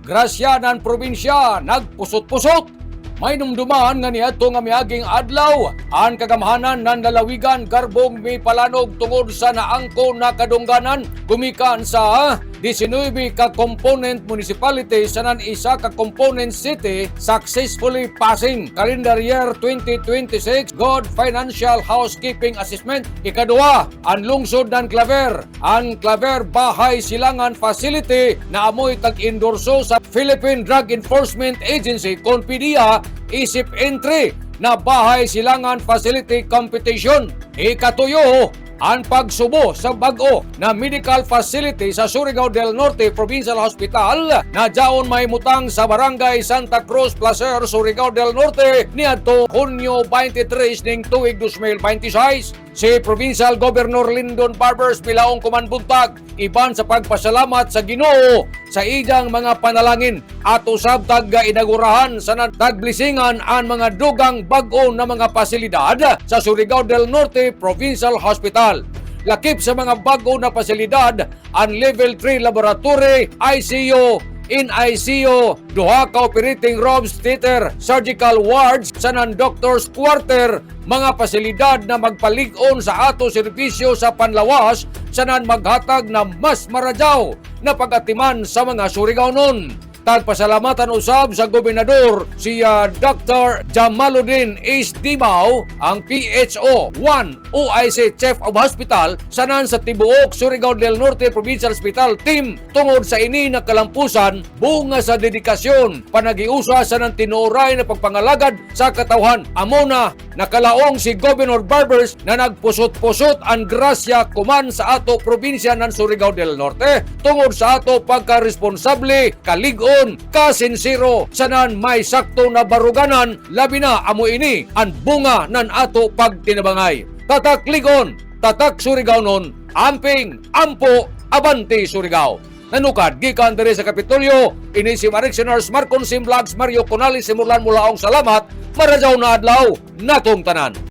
grasya ng probinsya nagpusot-pusot. May numduman nga niadto nga miaging adlaw ang kagamhanan ng lalawigan garbong may palanog tungod sa naangko na kadungganan gumikan sa 19 ka component municipality sa nan isa ka component city successfully passing calendar year 2026 good financial housekeeping assessment. Ikaduha, ang lungsod ng Claver. Ang Claver Bahay Silangan Facility na amoy tag-endorso sa Philippine Drug Enforcement Agency CONFIDIA isip entry na Bahay Silangan Facility Competition. Ikatuyo, ang pagsubo sa bag-o na medical facility sa Surigao del Norte Provincial Hospital na daon may mutang sa Barangay Santa Cruz, Placer, Surigao del Norte niadto Hunyo 23 ning tuig 2026. Si Provincial Governor Lyndon Barbers pilaong kumanbuntag iban sa pagpasalamat sa Ginoo sa iyang mga panalangin at usab tag inagurahan sa tagblisingan ang mga dugang bag-o na mga pasilidad sa Surigao del Norte Provincial Hospital. Lakip sa mga bago na pasilidad ang Level 3 Laboratory, ICU, in-ICU, duha ka operating rooms, theater, surgical wards, sanan doctor's quarter, mga pasilidad na magpalig-on sa ato serbisyo sa panlawas, sanan maghatag na mas maradyaw na pag-atiman sa mga Surigaonon. Tagpasalamatan usab sa gobernador si Dr. Jamaluddin H. Dimao, ang PHO 1 OIC Chief of Hospital sanan sa tibuok Surigao del Norte Provincial Hospital Team tungod sa ini na kalampusan bunga sa dedikasyon panagiusa sa nang tinuray na pagpangalagad sa katawhan. Amo na nakalaong si Governor Barbers na nagpusot-pusot ang grasya kuman sa ato probinsya ng Surigao del Norte tungod sa ato pagka-responsable, kalig-on, kasinsiro sanan may sakto na baruganan labi na amo ini ang bunga nan ato pagtinabangay. Tatak ligon, tatak Surigaonon, amping, ampo, abanti Surigao. Nanukad, gikan diri sa Kapitolyo, ini si Marictioners Marcon Sim Vlogs, Mario Conali, Simurlan Mulaong, salamat, maradyaw na adlaw, natong tanan.